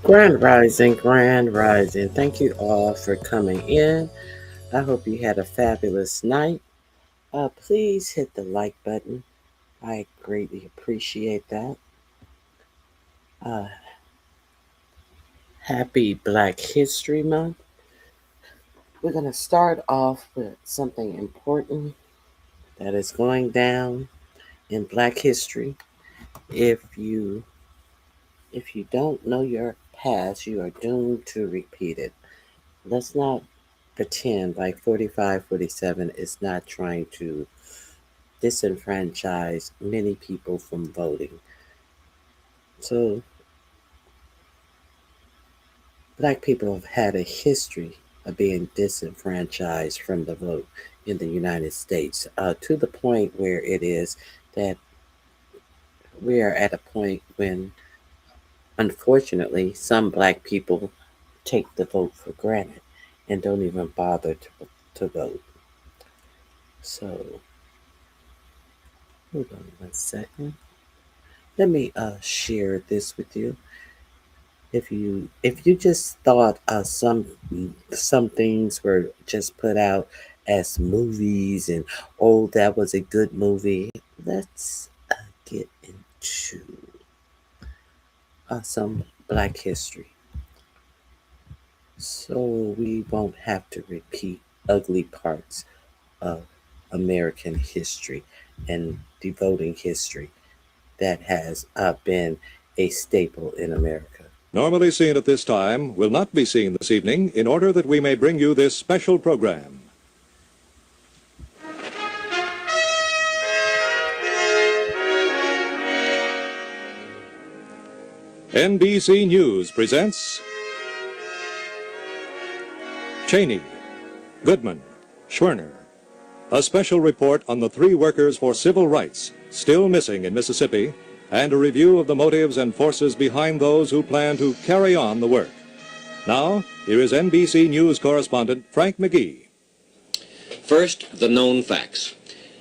Grand Rising, Grand Rising. Thank you all for coming in. I hope you had a fabulous night. Please hit the like button. I greatly appreciate that. Uh, Happy Black History Month. We're going to start off with something important that is going down in Black history. If you if you don't know your past, you are doomed to repeat it. Let's not pretend like 45, 47 is not trying to disenfranchise many people from voting. So, black people have had a history of being disenfranchised from the vote in the United States to the point where it is that we are at a point when, unfortunately, some black people take the vote for granted and don't even bother to vote. So, hold on one second. Let me share this with you. If you just thought some things were just put out as movies and oh that was a good movie, let's get into some Black history, so we won't have to repeat ugly parts of American history and devoting history that has been a staple in America. Normally seen at this time, will not be seen this evening in order that we may bring you this special program. NBC News presents Cheney, Goodman, Schwerner. A special report on the three workers for civil rights still missing in Mississippi, and a review of the motives and forces behind those who plan to carry on the work. Now, here is NBC News correspondent Frank McGee. First, the known facts.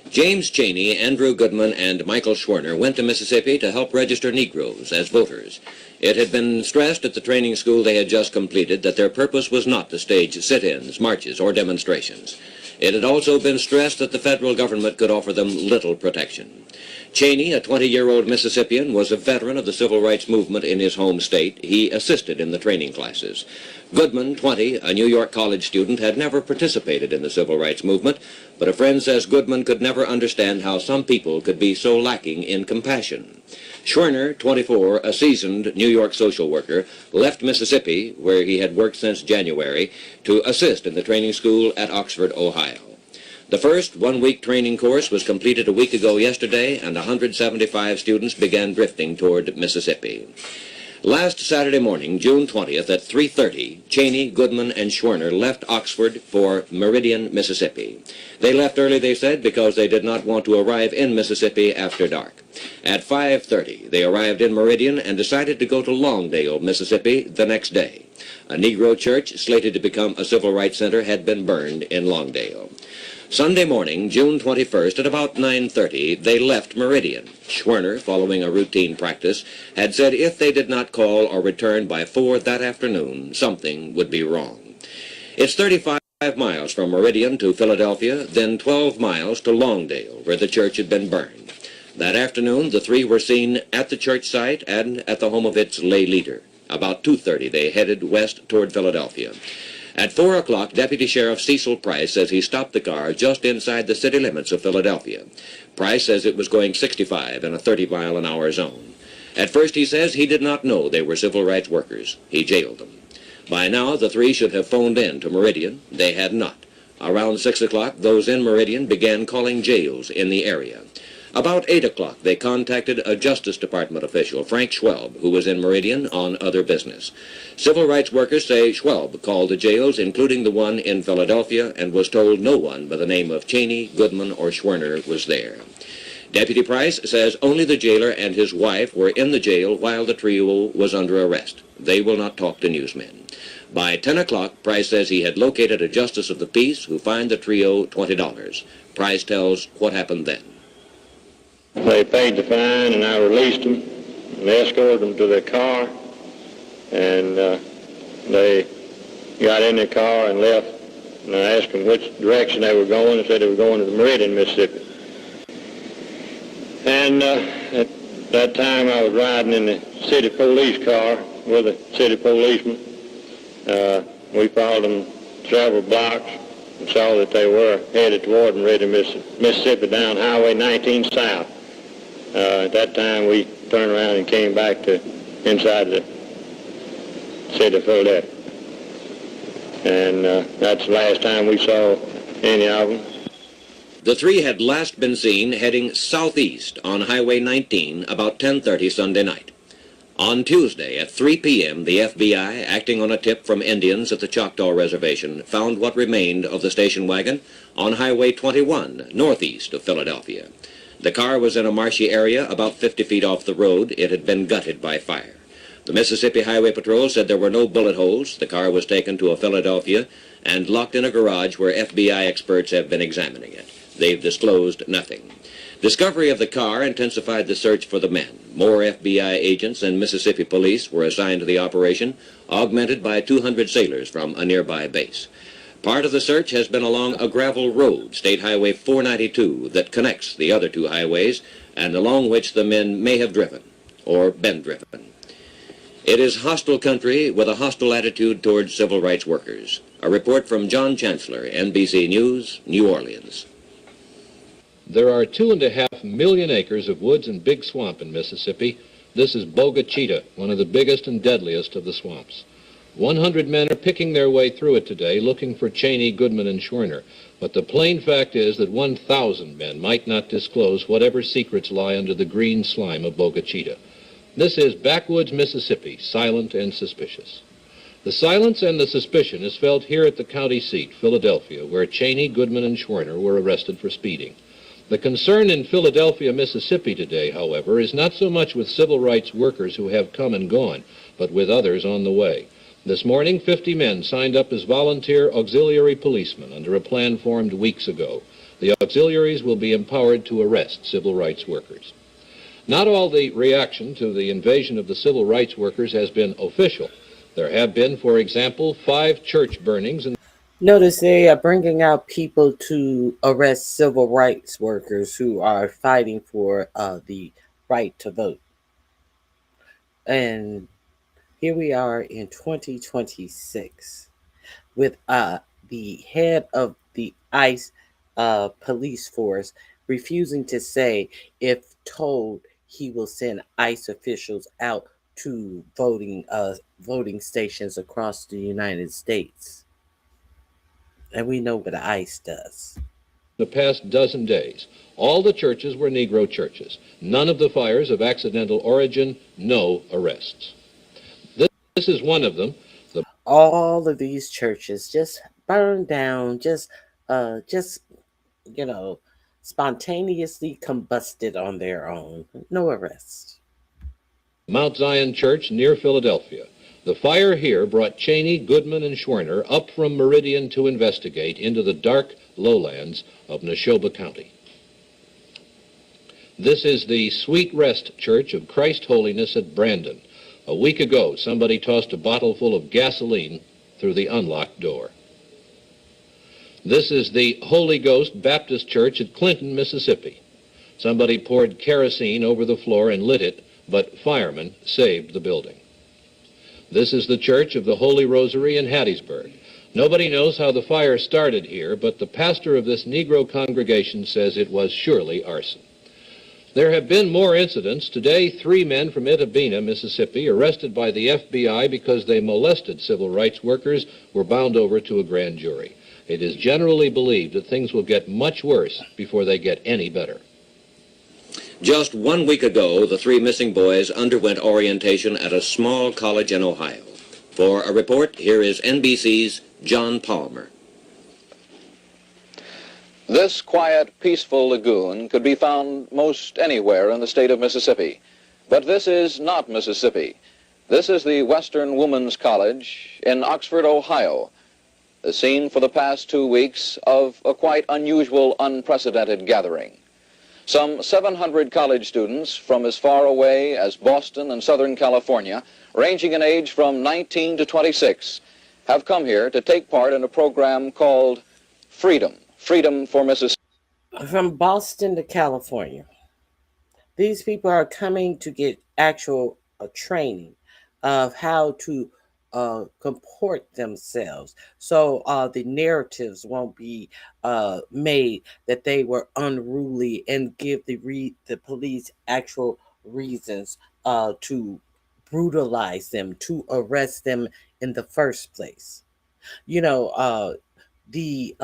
James Cheney, Andrew Goodman, and Michael Schwerner went to Mississippi to help register Negroes as voters. It had been stressed at the training school they had just completed that their purpose was not to stage sit-ins, marches, or demonstrations. It had also been stressed that the federal government could offer them little protection. Cheney, a 20-year-old Mississippian, was a veteran of the civil rights movement in his home state. He assisted in the training classes. Goodman, 20, a New York college student, had never participated in the civil rights movement, but a friend says Goodman could never understand how some people could be so lacking in compassion. Schwerner, 24, a seasoned New York social worker, left Mississippi, where he had worked since January, to assist in the training school at Oxford, Ohio. The first one-week training course was completed a week ago yesterday, and 175 students began drifting toward Mississippi. Last Saturday morning, June 20th, at 3:30, Cheney, Goodman, and Schwerner left Oxford for Meridian, Mississippi. They left early, they said, because they did not want to arrive in Mississippi after dark. At 5:30, they arrived in Meridian and decided to go to Longdale, Mississippi, the next day. A Negro church, slated to become a civil rights center, had been burned in Longdale. Sunday morning, June 21st, at about 9:30, they left Meridian. Schwerner, following a routine practice, had said if they did not call or return by 4 that afternoon, something would be wrong. It's 35 miles from Meridian to Philadelphia, then 12 miles to Longdale, where the church had been burned. That afternoon, the three were seen at the church site and at the home of its lay leader. About 2:30, they headed west toward Philadelphia. At 4 o'clock, Deputy Sheriff Cecil Price says he stopped the car just inside the city limits of Philadelphia. Price says it was going 65 in a 30-mile-an-hour zone. At first, he says he did not know they were civil rights workers. He jailed them. By now, the three should have phoned in to Meridian. They had not. Around 6 o'clock, those in Meridian began calling jails in the area. About 8 o'clock, they contacted a Justice Department official, Frank Schwelb, who was in Meridian on other business. Civil rights workers say Schwelb called the jails, including the one in Philadelphia, and was told no one by the name of Cheney, Goodman, or Schwerner was there. Deputy Price says only the jailer and his wife were in the jail while the trio was under arrest. They will not talk to newsmen. By 10 o'clock, Price says he had located a justice of the peace who fined the trio $20. Price tells what happened then. They paid the fine, and I released them and escorted them to their car. and they got in the car and left. And I asked them which direction they were going. They said they were going to the Meridian, Mississippi. And at that time I was riding in the city police car with a city policeman. We followed them several blocks and saw that they were headed toward Meridian, Mississippi, down Highway 19 south. At that time we turned around and came back to inside the city of Philadelphia. And that's the last time we saw any of them. The three had last been seen heading southeast on Highway 19 about 10:30 Sunday night. On Tuesday at 3 p.m., the FBI, acting on a tip from Indians at the Choctaw Reservation, found what remained of the station wagon on Highway 21, northeast of Philadelphia. The car was in a marshy area about 50 feet off the road. It had been gutted by fire. The Mississippi Highway Patrol said there were no bullet holes. The car was taken to a Philadelphia and locked in a garage where FBI experts have been examining it. They've disclosed nothing. Discovery of the car intensified the search for the men. More FBI agents and Mississippi police were assigned to the operation, augmented by 200 sailors from a nearby base. Part of the search has been along a gravel road, State Highway 492, that connects the other two highways and along which the men may have driven or been driven. It is hostile country with a hostile attitude towards civil rights workers. A report from John Chancellor, NBC News, New Orleans. There are 2.5 million acres of woods and big swamp in Mississippi. This is Boga Cheetah, one of the biggest and deadliest of the swamps. 100 men are picking their way through it today looking for Cheney, Goodman, and Schwerner. But the plain fact is that 1,000 men might not disclose whatever secrets lie under the green slime of Boga Cheetah. This is backwoods Mississippi, silent and suspicious. The silence and the suspicion is felt here at the county seat, Philadelphia, where Cheney, Goodman, and Schwerner were arrested for speeding. The concern in Philadelphia, Mississippi today, however, is not so much with civil rights workers who have come and gone, but with others on the way. This morning, 50 men signed up as volunteer auxiliary policemen under a plan formed weeks ago. The auxiliaries will be empowered to arrest civil rights workers. Not all the reaction to the invasion of the civil rights workers has been official. There have been, for example, 5 church burnings. Notice they are bringing out people to arrest civil rights workers who are fighting for the right to vote. And here we are in 2026 with the head of the ICE police force refusing to say if told he will send ICE officials out to voting stations across the United States. And we know what ICE does. The past dozen days, all the churches were Negro churches. None of the fires of accidental origin, no arrests. This is one of them. All of these churches just burned down, just spontaneously combusted on their own. No arrest. Mount Zion Church near Philadelphia. The fire here brought Cheney, Goodman, and Schwerner up from Meridian to investigate into the dark lowlands of Neshoba County. This is the Sweet Rest Church of Christ Holiness at Brandon. A week ago, somebody tossed a bottle full of gasoline through the unlocked door. This is the Holy Ghost Baptist Church at Clinton, Mississippi. Somebody poured kerosene over the floor and lit it, but firemen saved the building. This is the Church of the Holy Rosary in Hattiesburg. Nobody knows how the fire started here, but the pastor of this Negro congregation says it was surely arson. There have been more incidents. Today, 3 men from Itabena, Mississippi, arrested by the FBI because they molested civil rights workers, were bound over to a grand jury. It is generally believed that things will get much worse before they get any better. Just 1 week ago, the 3 missing boys underwent orientation at a small college in Ohio. For a report, here is NBC's John Palmer. This quiet, peaceful lagoon could be found most anywhere in the state of Mississippi. But this is not Mississippi. This is the Western Women's College in Oxford, Ohio, the scene for the past 2 weeks of a quite unusual, unprecedented gathering. Some 700 college students from as far away as Boston and Southern California ranging in age from 19 to 26, have come here to take part in a program called Freedom, Freedom for Mississippi. From Boston to California, these people are coming to get actual training of how to comport themselves. So the narratives won't be made that they were unruly and give the police actual reasons to brutalize them, to arrest them in the first place. You know, the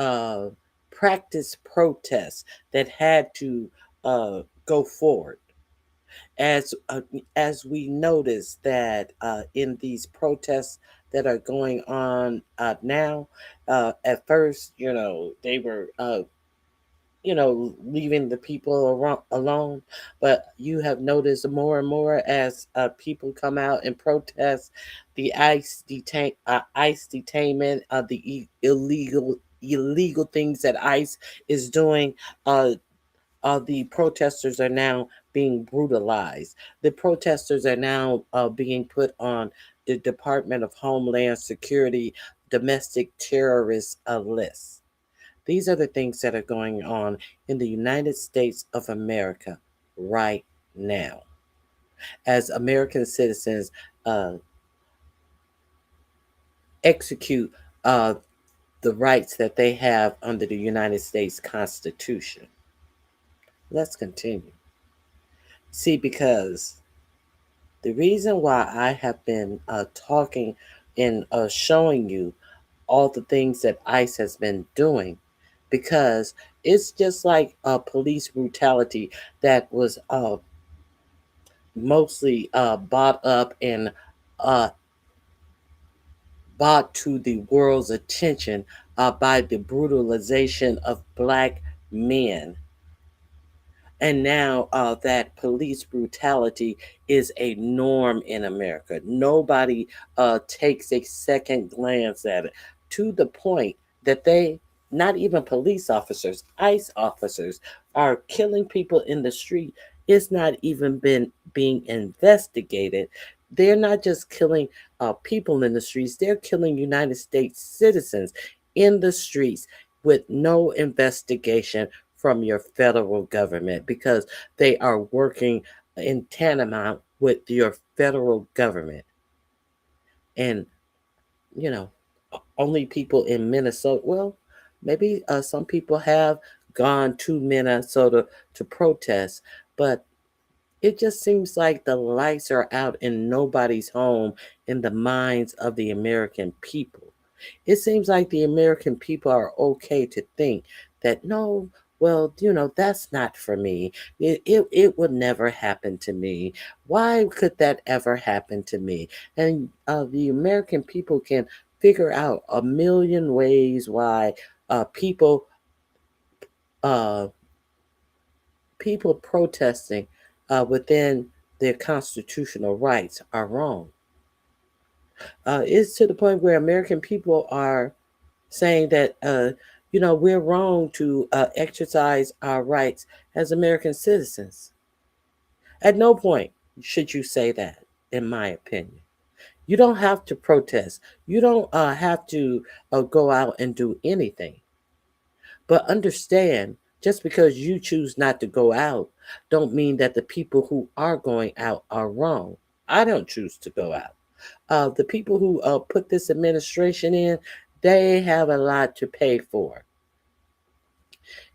practice protests that had to go forward as we notice that in these protests that are going on now, at first, they were leaving the people alone, but you have noticed more and more as people come out and protest the ICE detainment, illegal things that ICE is doing. Uh, the protesters are now being brutalized. The protesters are now being put on the Department of Homeland Security domestic terrorist list. These are the things that are going on in the United States of America right now. As American citizens uh, execute uh, the rights that they have under the United States Constitution. Let's continue. See, because the reason why I have been talking and showing you all the things that ICE has been doing, because it's just like police brutality that was mostly bought up and uh, brought to the world's attention by the brutalization of black men. And now that police brutality is a norm in America. Nobody takes a second glance at it, to the point that not even police officers, ICE officers, are killing people in the street. It's not even been being investigated. They're not just killing people in the streets, they're killing United States citizens in the streets with no investigation from your federal government, because they are working in tantamount with your federal government. And, you know, only people in Minnesota, well, maybe some people have gone to Minnesota to protest, but it just seems like the lights are out in nobody's home in the minds of the American people. It seems like the American people are okay to think that no, well, that's not for me. It would never happen to me. Why could that ever happen to me? And the American people can figure out a million ways why people uh, people protesting within their constitutional rights are wrong. It's to the point where American people are saying that, we're wrong to exercise our rights as American citizens. At no point should you say that, in my opinion. You don't have to protest. You don't have to go out and do anything. But understand, just because you choose not to go out, don't mean that the people who are going out are wrong. I don't choose to go out. The people who put this administration in, they have a lot to pay for.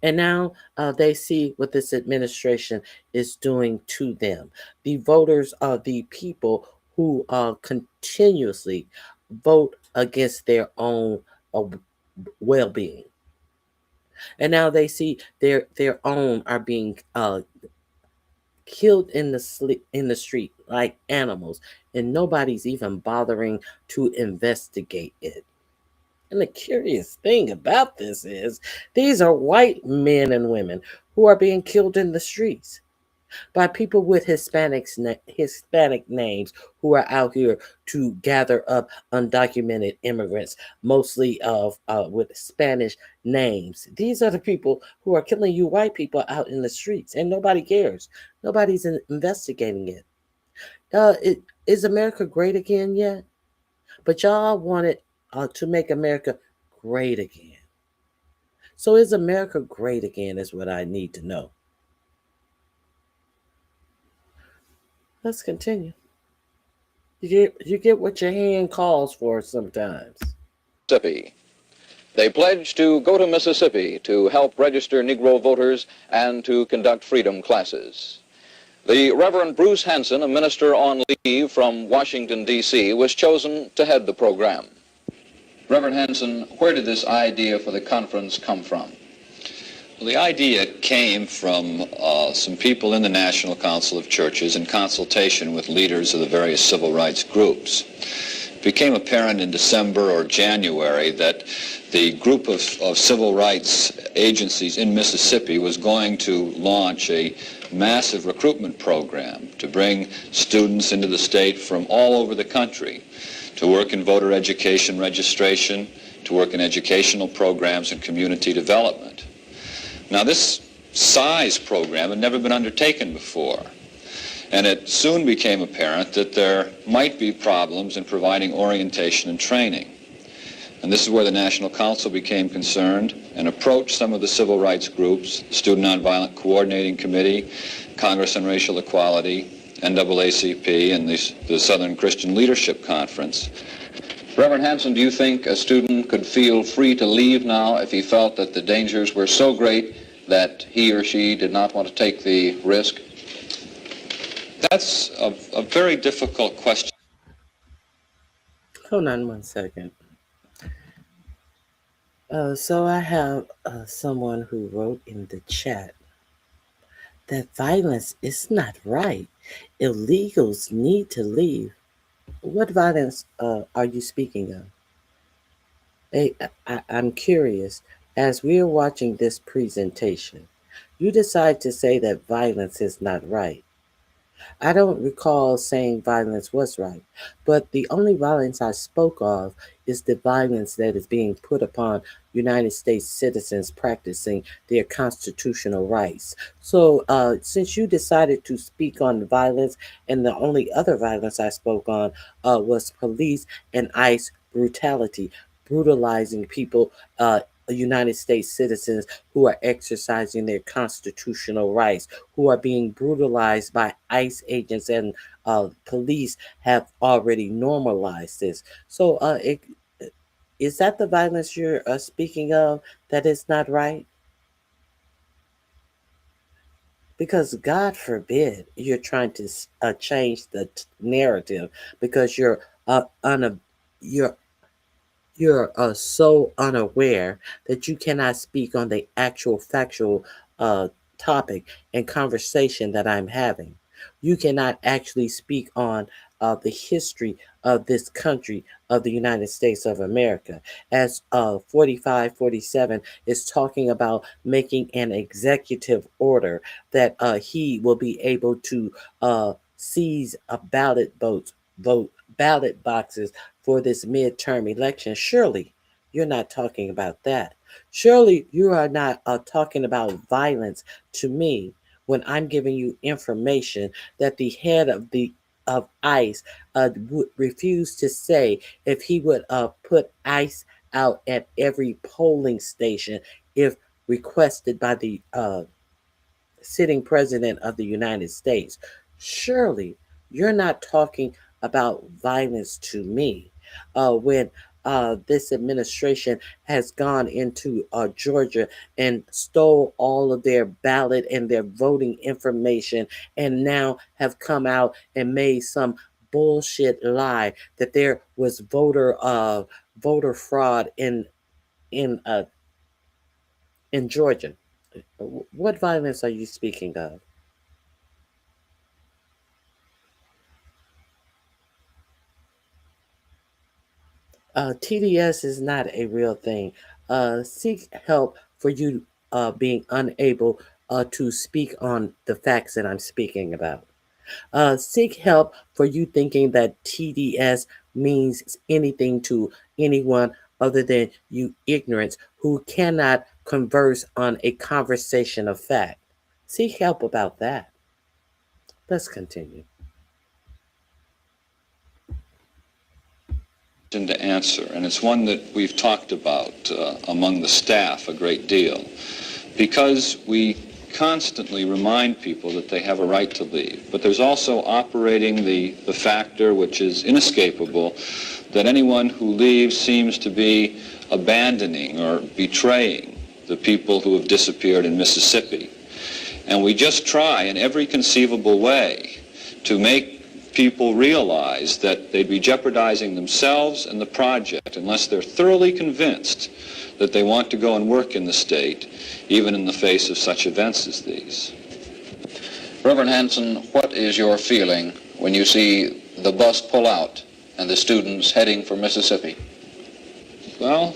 And now they see what this administration is doing to them. The voters are the people who continuously vote against their own well being. And now they see their own are being killed in the street like animals, and nobody's even bothering to investigate it. And the curious thing about this is these are white men and women who are being killed in the streets by people with Hispanic names who are out here to gather up undocumented immigrants, mostly of with Spanish names. These are the people who are killing you white people out in the streets, and nobody cares. Nobody's investigating it. Is America great again yet? But y'all wanted to make America great again. So is America great again? Is what I need to know. Let's continue. You get what your hand calls for sometimes. Mississippi. They pledged to go to Mississippi to help register Negro voters and to conduct freedom classes. The Reverend Bruce Hanson, a minister on leave from Washington, D.C., was chosen to head the program. Reverend Hanson, where did this idea for the conference come from? Well, the idea came from some people in the National Council of Churches in consultation with leaders of the various civil rights groups. It became apparent in December or January that the group of civil rights agencies in Mississippi was going to launch a massive recruitment program to bring students into the state from all over the country to work in voter education registration, to work in educational programs and community development. Now, this size program had never been undertaken before, and it soon became apparent that there might be problems in providing orientation and training. And this is where the National Council became concerned and approached some of the civil rights groups, Student Nonviolent Coordinating Committee, Congress on Racial Equality, NAACP, and the Southern Christian Leadership Conference. Reverend Hanson, do you think a student could feel free to leave now if he felt that the dangers were so great that he or she did not want to take the risk? That's a very difficult question. Hold on one second. So I have someone who wrote in the chat that violence is not right. Illegals need to leave. What violence are you speaking of? Hey, I'm curious. As we're watching this presentation, you decide to say that violence is not right. I don't recall saying violence was right, but the only violence I spoke of is the violence that is being put upon United States citizens practicing their constitutional rights. So, since you decided to speak on violence, and the only other violence I spoke on was police and ICE brutality, brutalizing people, United States citizens who are exercising their constitutional rights, who are being brutalized by ICE agents and police have already normalized this. So, is that the violence you're speaking of that is not right? Because God forbid you're trying to change the narrative because you're you're so unaware that you cannot speak on the actual factual uh, topic and conversation that I'm having. You cannot actually speak on the history of this country of the United States of America. As 4547 is talking about making an executive order that he will be able to seize a vote ballot boxes for this midterm election. Surely you're not talking about that. Surely you are not talking about violence to me when I'm giving you information that the head of ICE would refuse to say if he would put ICE out at every polling station if requested by the sitting president of the United States. Surely you're not talking about violence to me when this administration has gone into Georgia and stole all of their ballot and their voting information and now have come out and made some bullshit lie that there was voter fraud in in Georgia. What violence are you speaking of? TDS is not a real thing. Seek help for you being unable to speak on the facts that I'm speaking about. Seek help for you thinking that TDS means anything to anyone other than you ignorance who cannot converse on a conversation of fact. Seek help about that. Let's continue. to answer, and it's one that we've talked about among the staff a great deal, because we constantly remind people that they have a right to leave. But there's also operating the factor, which is inescapable, that anyone who leaves seems to be abandoning or betraying the people who have disappeared in Mississippi. And we just try in every conceivable way to make people realize that they'd be jeopardizing themselves and the project unless they're thoroughly convinced that they want to go and work in the state, even in the face of such events as these. Reverend Hanson, what is your feeling when you see the bus pull out and the students heading for Mississippi? Well,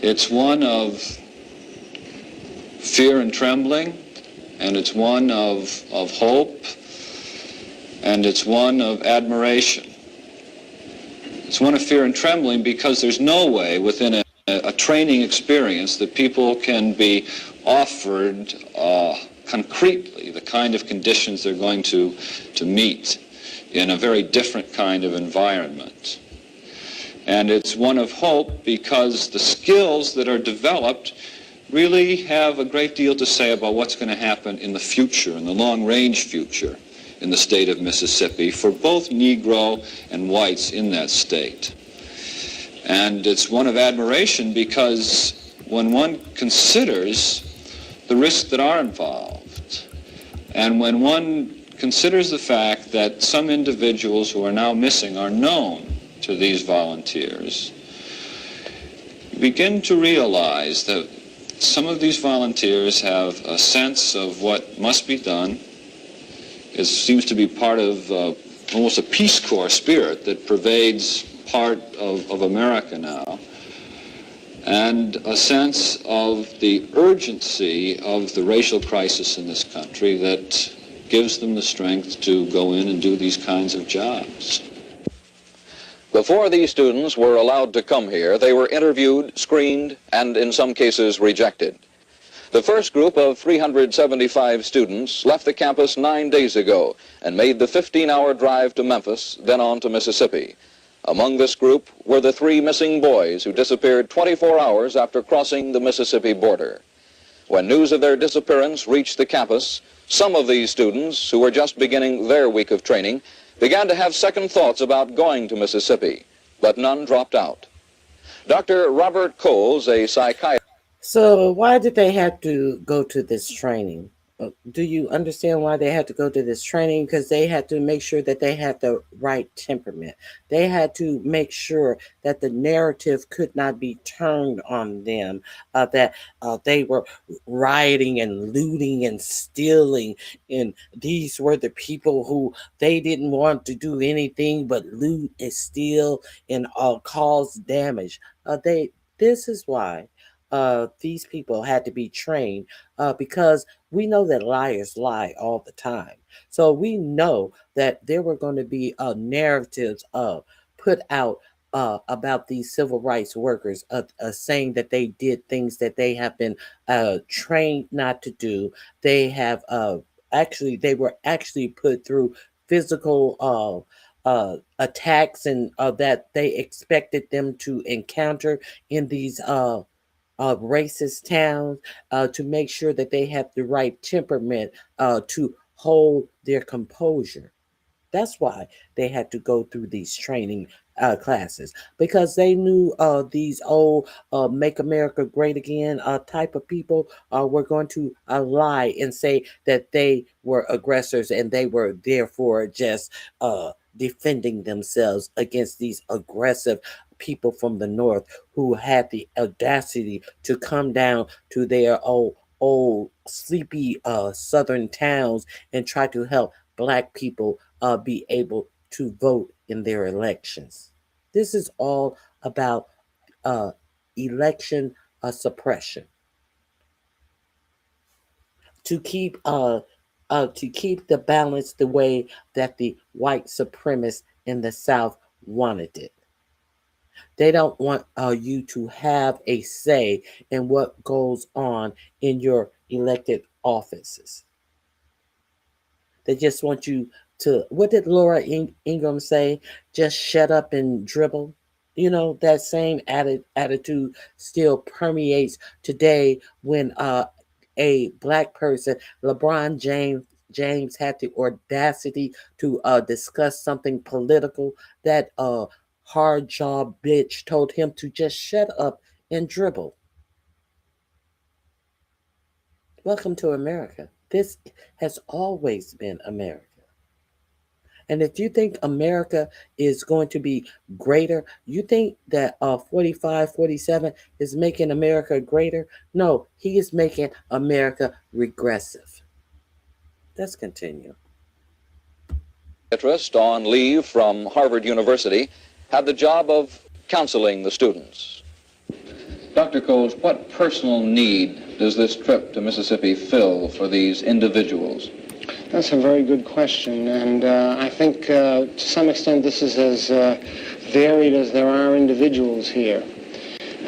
it's one of fear and trembling, and it's one of hope, and it's one of admiration. It's one of fear and trembling because there's no way within a training experience that people can be offered concretely the kind of conditions they're going to meet in a very different kind of environment. And it's one of hope because the skills that are developed really have a great deal to say about what's going to happen in the future, in the long-range future, in the state of Mississippi for both Negro and whites in that state. And it's one of admiration because when one considers the risks that are involved, and when one considers the fact that some individuals who are now missing are known to these volunteers, you begin to realize that some of these volunteers have a sense of what must be done. It seems to be part of almost a Peace Corps spirit that pervades part of America now, and a sense of the urgency of the racial crisis in this country that gives them the strength to go in and do these kinds of jobs. Before these students were allowed to come here, they were interviewed, screened, and in some cases rejected. The first group of 375 students left the campus 9 days ago and made the 15-hour drive to Memphis, then on to Mississippi. Among this group were the 3 missing boys who disappeared 24 hours after crossing the Mississippi border. When news of their disappearance reached the campus, some of these students, who were just beginning their week of training, began to have second thoughts about going to Mississippi, but none dropped out. Dr. Robert Coles, a psychiatrist. So why did they have to go to this training? Do you understand why they had to go to this training? Because they had to make sure that they had the right temperament. They had to make sure that the narrative could not be turned on them, that they were rioting and looting and stealing, and these were the people who they didn't want to do anything but loot and steal and cause damage. This is why these people had to be trained, because we know that liars lie all the time. So we know that there were going to be narratives put out about these civil rights workers, saying that they did things that they have been trained not to do. They were actually put through physical attacks, and that they expected them to encounter in these racist towns, to make sure that they have the right temperament to hold their composure. That's why they had to go through these training classes, because they knew these old "Make America Great Again" type of people were going to lie and say that they were aggressors and they were therefore just defending themselves against these aggressive people from the North who had the audacity to come down to their old sleepy southern towns and try to help Black people be able to vote in their elections. This is all about uh, election suppression to keep the balance the way that the white supremacists in the South wanted it. They don't want you to have a say in what goes on in your elected offices. They just want you to, what did Laura Ingram say? Just shut up and dribble. That same attitude still permeates today when a black person, LeBron James had the audacity to discuss something political. That hard job bitch told him to just shut up and dribble. Welcome to America. This has always been America. And if you think America is going to be greater, you think that 45, 47 is making America greater? No, he is making America regressive. Let's continue. Psychiatrist on leave from Harvard University had the job of counseling the students. Dr. Coles, what personal need does this trip to Mississippi fill for these individuals? That's a very good question, and I think to some extent this is as varied as there are individuals here.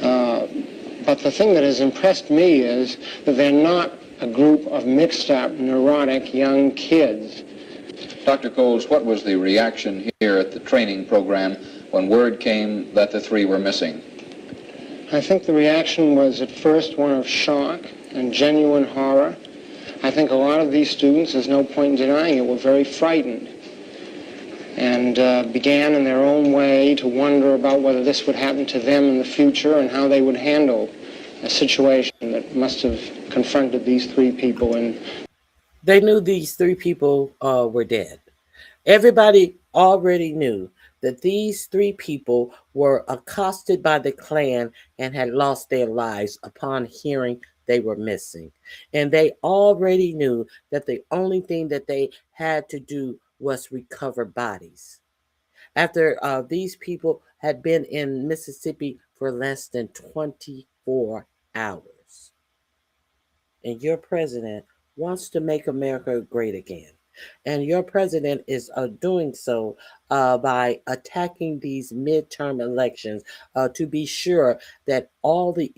But the thing that has impressed me is that they're not a group of mixed-up, neurotic young kids. Dr. Coles, what was the reaction here at the training program when word came that the three were missing? I think the reaction was at first one of shock and genuine horror. I think a lot of these students, there's no point in denying it, were very frightened and began in their own way to wonder about whether this would happen to them in the future and how they would handle a situation that must have confronted these three people. And they knew these three people were dead. Everybody already knew that these three people were accosted by the Klan and had lost their lives upon hearing they were missing. And they already knew that the only thing that they had to do was recover bodies. After these people had been in Mississippi for less than 24 hours. And your president wants to make America great again. And your president is doing so by attacking these midterm elections to be sure that all the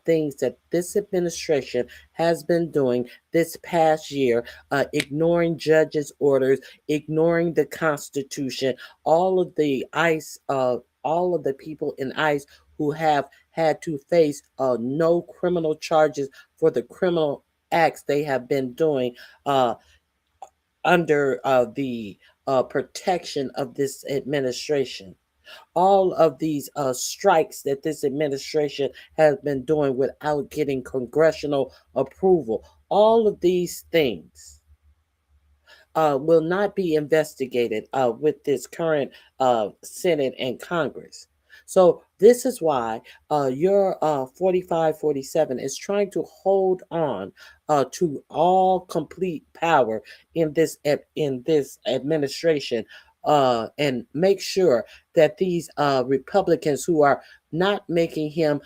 things that this administration has been doing this past year, ignoring judges' orders, ignoring the Constitution, all of the all of the people in ICE who have had to face no criminal charges for the criminal acts they have been doing under the protection of this administration. All of these strikes that this administration has been doing without getting congressional approval, all of these things will not be investigated with this current Senate and Congress. So this is why your 45, 47 is trying to hold on to all complete power in this administration and make sure that these Republicans who are not making him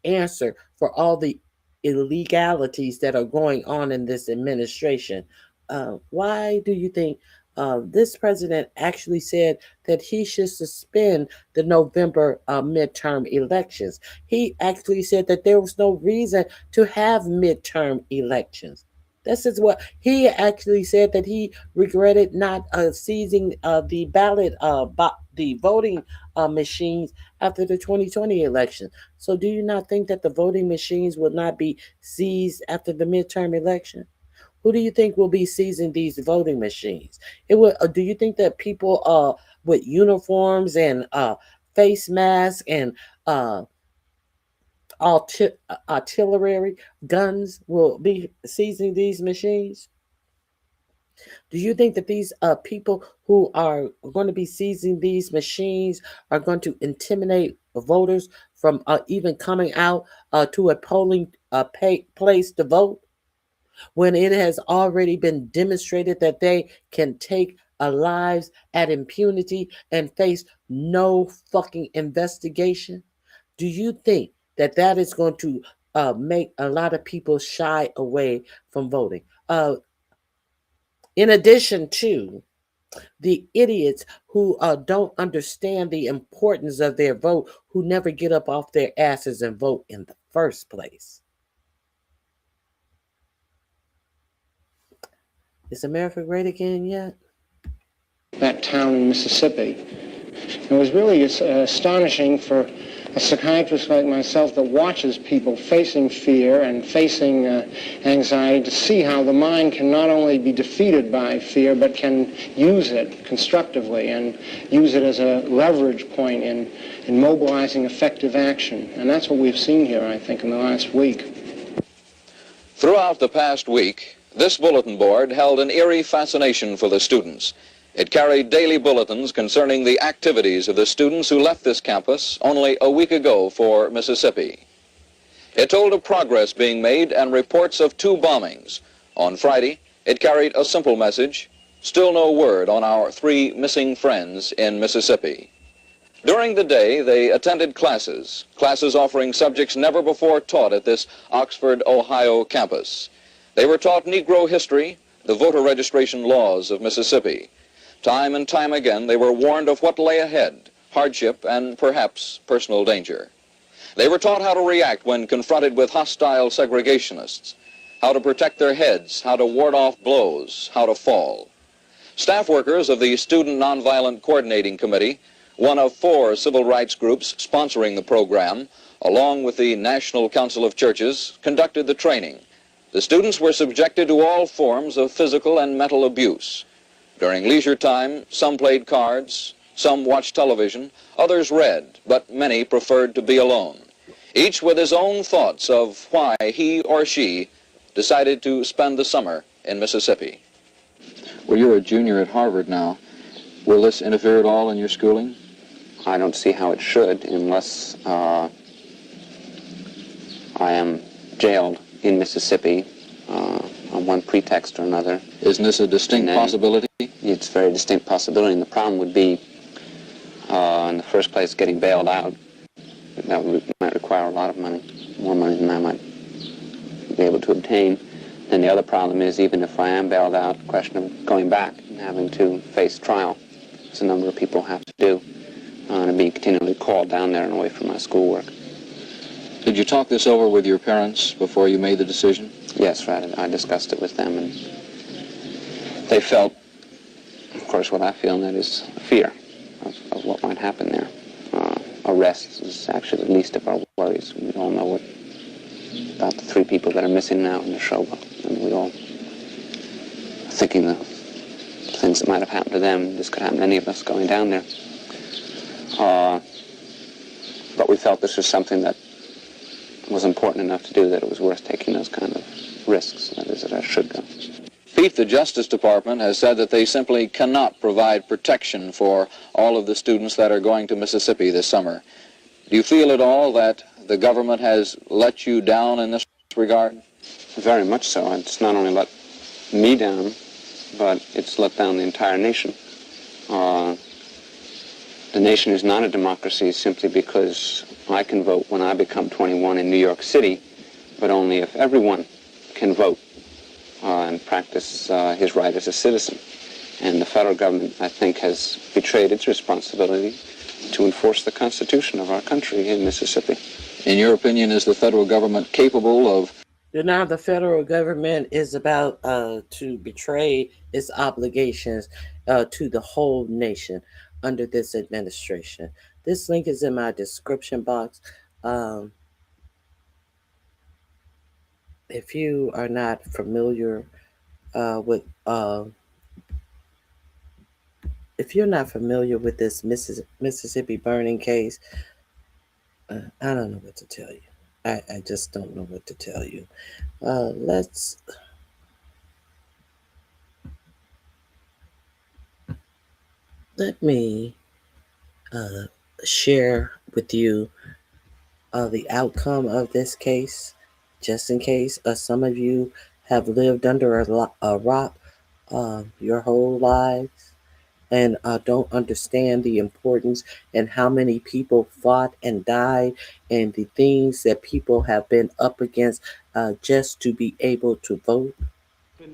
answer for all the illegalities that are going on in this administration. Why do you think this president actually said that he should suspend the November midterm elections? He actually said that there was no reason to have midterm elections. This is what he actually said, that he regretted not seizing the the voting machines after the 2020 election. So, do you not think that the voting machines will not be seized after the midterm election? Who do you think will be seizing these voting machines? It will. Do you think that people with uniforms and face masks and artillery guns will be seizing these machines? Do you think that these people who are going to be seizing these machines are going to intimidate voters from even coming out to a polling place to vote, when it has already been demonstrated that they can take lives at impunity and face no fucking investigation? Do you think that that is going to make a lot of people shy away from voting? In addition to the idiots who don't understand the importance of their vote, who never get up off their asses and vote in the first place. Is America great again yet? that town in Mississippi. It was really astonishing for a psychiatrist like myself that watches people facing fear and facing anxiety to see how the mind can not only be defeated by fear, but can use it constructively and use it as a leverage point in mobilizing effective action. And that's what we've seen here, I think, in the last week. Throughout the past week, this bulletin board held an eerie fascination for the students. It carried daily bulletins concerning the activities of the students who left this campus only a week ago for Mississippi. It told of progress being made and reports of 2 bombings. On Friday, it carried a simple message, still no word on our 3 missing friends in Mississippi. During the day, they attended classes offering subjects never before taught at this Oxford, Ohio campus. They were taught Negro history, the voter registration laws of Mississippi. Time and time again, they were warned of what lay ahead, hardship and perhaps personal danger. They were taught how to react when confronted with hostile segregationists, how to protect their heads, how to ward off blows, how to fall. Staff workers of the Student Nonviolent Coordinating Committee, one of 4 civil rights groups sponsoring the program, along with the National Council of Churches, conducted the training. The students were subjected to all forms of physical and mental abuse. During leisure time, some played cards, some watched television, others read, but many preferred to be alone, each with his own thoughts of why he or she decided to spend the summer in Mississippi. Well, you're a junior at Harvard now. Will this interfere at all in your schooling? I don't see how it should unless I am jailed in Mississippi on one pretext or another. Isn't this a distinct possibility? It's a very distinct possibility, and the problem would be, in the first place, getting bailed out. That might require a lot of money, more money than I might be able to obtain. And the other problem is, even if I am bailed out, the question of going back and having to face trial, as a number of people have to do, and being continually called down there and away from my schoolwork. Did you talk this over with your parents before you made the decision? Yes, right. I discussed it with them, and they felt, of course, what I feel, and that is fear of what might happen there. Arrests is actually the least of our worries. We all know about the 3 people that are missing now in the Neshoba, and we all are thinking the things that might have happened to them. This could happen to any of us going down there. But we felt this was something that was important enough to do that it was worth taking those kind of risks, that is, that I should go. Pete, the Justice Department has said that they simply cannot provide protection for all of the students that are going to Mississippi this summer. Do you feel at all that the government has let you down in this regard? Very much so. It's not only let me down, but it's let down the entire nation. The nation is not a democracy simply because I can vote when I become 21 in New York City, but only if everyone can vote and practice his right as a citizen. And the federal government, I think, has betrayed its responsibility to enforce the Constitution of our country in Mississippi. In your opinion, is the federal government capable of... Now the federal government is about to betray its obligations to the whole nation under this administration. This link is in my description box. If you are not familiar with this Mississippi burning case, I don't know what to tell you. I just don't know what to tell you. Let me share with you the outcome of this case, just in case some of you have lived under a rock your whole lives and don't understand the importance and how many people fought and died and the things that people have been up against just to be able to vote.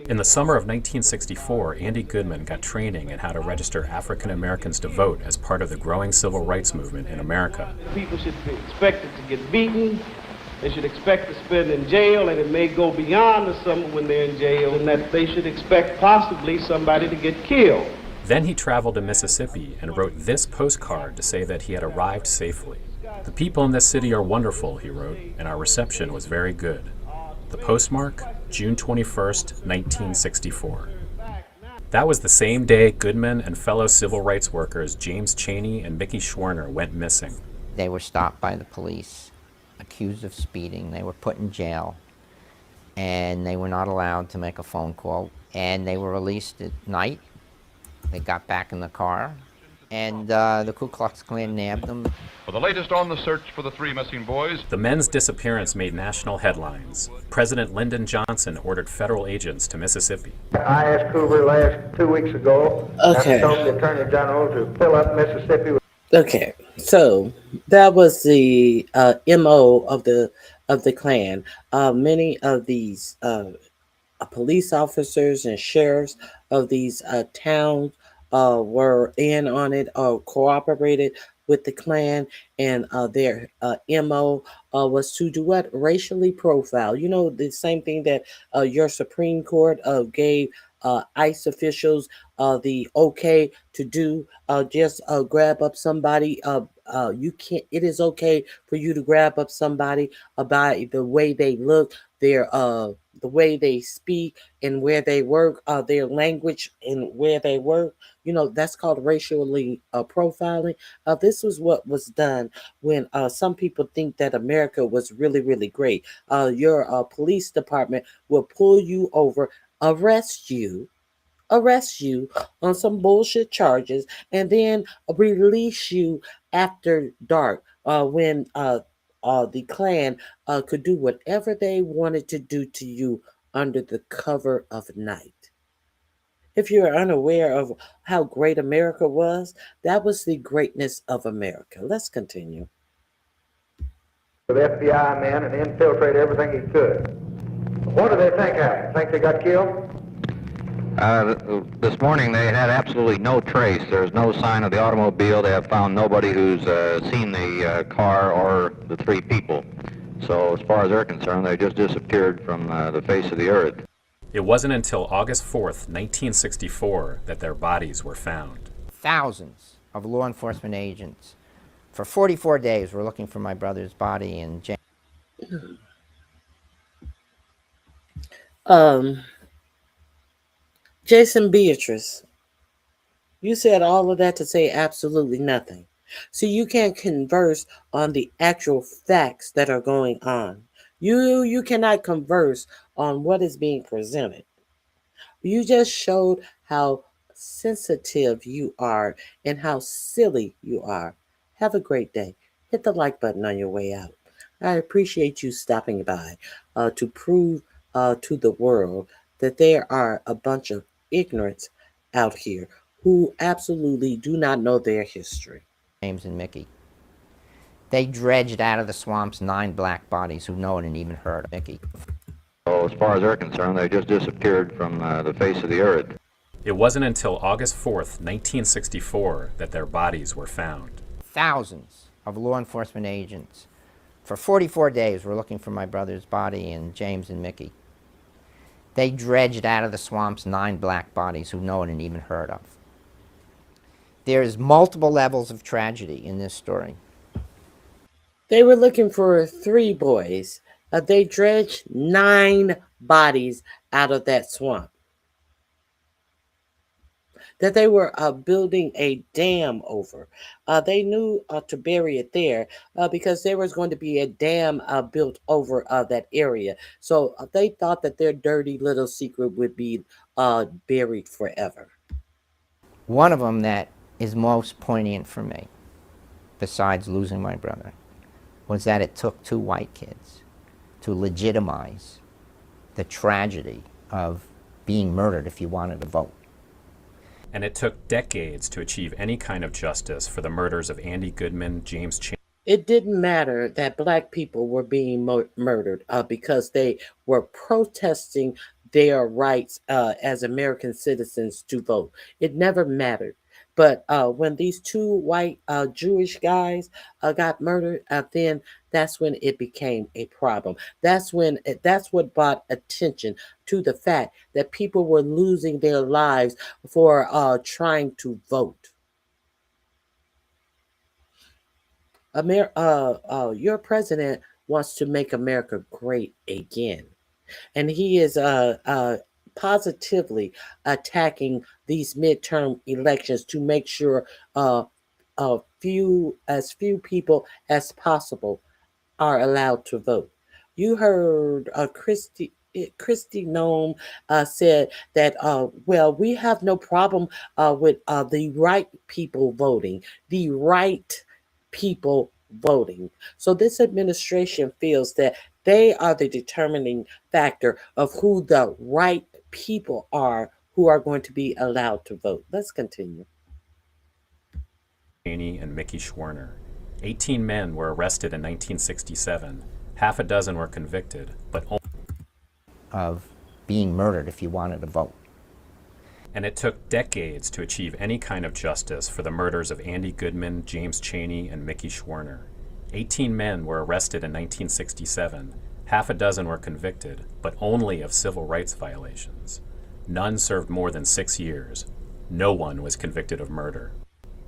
In the summer of 1964, Andy Goodman got training in how to register African Americans to vote as part of the growing civil rights movement in America. People should be expected to get beaten. They should expect to spend in jail, and it may go beyond the summer when they're in jail, and that they should expect possibly somebody to get killed. Then he traveled to Mississippi and wrote this postcard to say that he had arrived safely. "The people in this city are wonderful," he wrote, "and our reception was very good." The postmark, June 21st, 1964. That was the same day Goodman and fellow civil rights workers James Chaney and Mickey Schwerner went missing. They were stopped by the police, accused of speeding. They were put in jail, and they were not allowed to make a phone call. And they were released at night. They got back in the car, and the Ku Klux Klan nabbed them. For the latest on the search for the three missing boys, The men's disappearance made national headlines. President Lyndon Johnson ordered federal agents to Mississippi. I asked Hoover 2 weeks ago, Okay. I told the Attorney General to fill up Mississippi with Okay, so that was the MO of the Klan. Many of these police officers and sheriffs of these towns were in on it or cooperated with the Klan, and their MO was to do what? Racially profile. You know, the same thing that your Supreme Court gave ICE officials the okay to do. Just grab up somebody. You can't. It is okay for you to grab up somebody by the way they look, their the way they speak and where they work, their language and where they work. You know, that's called racially profiling. This was what was done when some people think that America was really, really great. Your police department will pull you over, arrest you, on some bullshit charges, and then release you after dark when the Klan could do whatever they wanted to do to you under the cover of night. If you're unaware of how great America was, that was the greatness of America. Let's continue. FBI men and infiltrate everything he could. What do they think happened? Think they got killed? This morning they had absolutely no trace. There's no sign of the automobile. They have found nobody who's seen the car or the three people. So as far as they're concerned, they just disappeared from the face of the earth. It wasn't until August 4th, 1964, that their bodies were found. Thousands of law enforcement agents for 44 days were looking for my brother's body in James. Jason Beatrice, you said all of that to say absolutely nothing. So you can't converse on the actual facts that are going on. You cannot converse on what is being presented. You just showed how sensitive you are and how silly you are. Have a great day. Hit the like button on your way out. I appreciate you stopping by to prove to the world that there are a bunch of ignorants out here who absolutely do not know their history. James and Mickey. They dredged out of the swamps 9 black bodies who no one had even heard of Mickey. So as far as they're concerned, they just disappeared from the face of the earth. It wasn't until August 4th, 1964, that their bodies were found. Thousands of law enforcement agents for 44 days were looking for my brother's body in James and Mickey. They dredged out of the swamps 9 black bodies who no one had even heard of. There's multiple levels of tragedy in this story. They were looking for 3 boys. They dredged 9 bodies out of that swamp. That they were building a dam over. They knew to bury it there because there was going to be a dam built over that area. So they thought that their dirty little secret would be buried forever. One of them that is most poignant for me, besides losing my brother, was that it took 2 white kids to legitimize the tragedy of being murdered if you wanted to vote. And it took decades to achieve any kind of justice for the murders of Andy Goodman, James Chaney. It didn't matter that black people were being murdered because they were protesting their rights as American citizens to vote. It never mattered. But when these two white Jewish guys got murdered, then that's when it became a problem. That's what brought attention to the fact that people were losing their lives for trying to vote. Your president wants to make America great again, and he is positively attacking these midterm elections to make sure uh, few people as possible are allowed to vote. You heard Christy Nome said that, well, we have no problem with the right people voting, the right people voting. So this administration feels that they are the determining factor of who the right people are who are going to be allowed to vote. Let's continue. Cheney and Mickey Schwerner. 18 men were arrested in 1967. Half a dozen were convicted, but only of being murdered if you wanted to vote. And it took decades to achieve any kind of justice for the murders of Andy Goodman, James Cheney, and Mickey Schwerner. 18 men were arrested in 1967. Half a dozen were convicted, but only of civil rights violations. None served more than 6 years. No one was convicted of murder.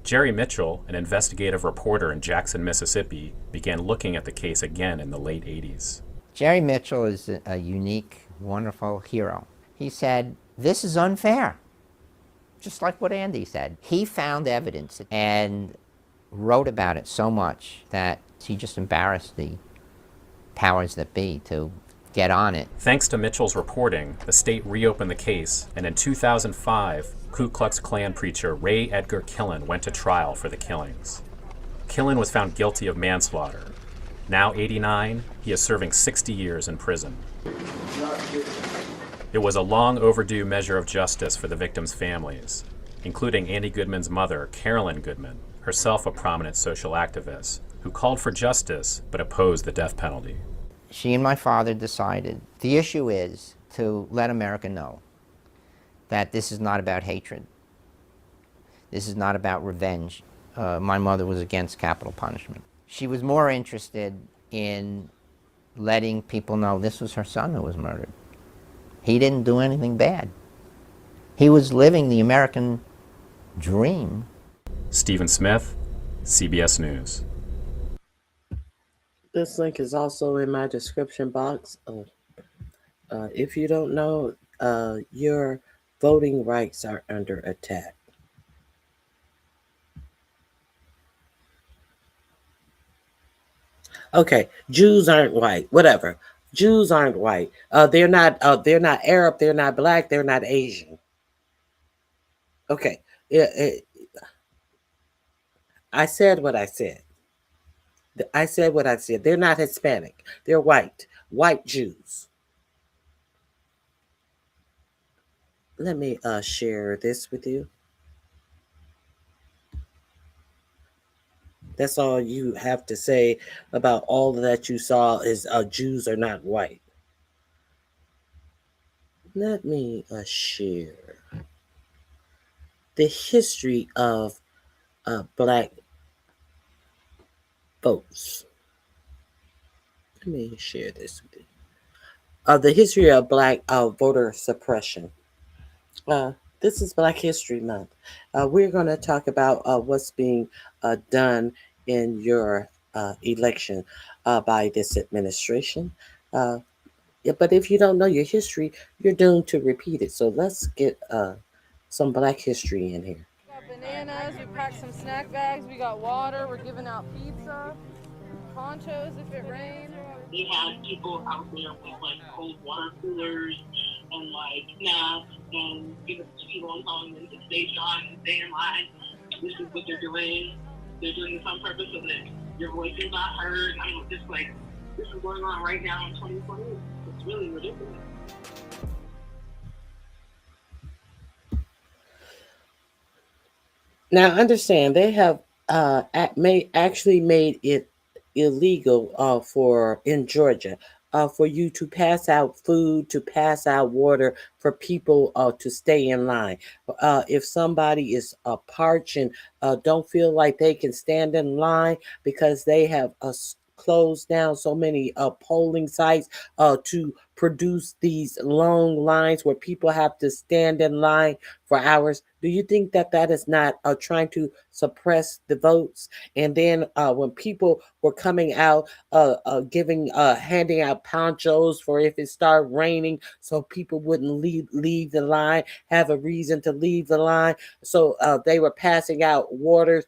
Jerry Mitchell, an investigative reporter in Jackson, Mississippi, began looking at the case again in the late 80s. Jerry Mitchell is a unique, wonderful hero. He said, this is unfair, just like what Andy said. He found evidence and wrote about it so much that he just embarrassed the powers that be to get on it. Thanks to Mitchell's reporting, the state reopened the case, and in 2005, Ku Klux Klan preacher Ray Edgar Killen went to trial for the killings. Killen was found guilty of manslaughter. Now 89, he is serving 60 years in prison. It was a long overdue measure of justice for the victims' families, including Andy Goodman's mother, Carolyn Goodman, herself a prominent social activist, who called for justice but opposed the death penalty. She and my father decided the issue is to let America know that this is not about hatred. This is not about revenge. My mother was against capital punishment. She was more interested in letting people know this was her son who was murdered. He didn't do anything bad. He was living the American dream. Stephen Smith, CBS News. This link is also in my description box. If you don't know, your voting rights are under attack. Okay, Jews aren't white. Whatever. Jews aren't white. They're not. They're not Arab. They're not black. They're not Asian. Okay. I said what I said. I said what I said. They're not Hispanic. They're white. White Jews. Let me share this with you. That's all you have to say about all that you saw is Jews are not white. Let me share the history of black votes. Let me share this with you. The history of black voter suppression. This is Black History Month. We're going to talk about what's being done in your election by this administration. Yeah, but if you don't know your history, you're doomed to repeat it. So let's get some Black history in here. We got bananas, we packed some snack bags, we got water, we're giving out pizza, ponchos if it rains. They had people out there with like cold water coolers and like snacks and giving it to people and telling them to stay strong and stay in line. This is what they're doing. They're doing this on purpose so that your voice is not heard. I mean, just like this is going on right now in 2020. It's really ridiculous. Now, understand they have actually made it illegal for in Georgia for you to pass out food, to pass out water for people to stay in line. If somebody is parched and don't feel like they can stand in line because they have closed down so many polling sites to produce these long lines where people have to stand in line for hours. Do you think that that is not trying to suppress the votes? And then when people were coming out, handing out ponchos for if it started raining, so people wouldn't leave the line, have a reason to leave the line. So they were passing out waters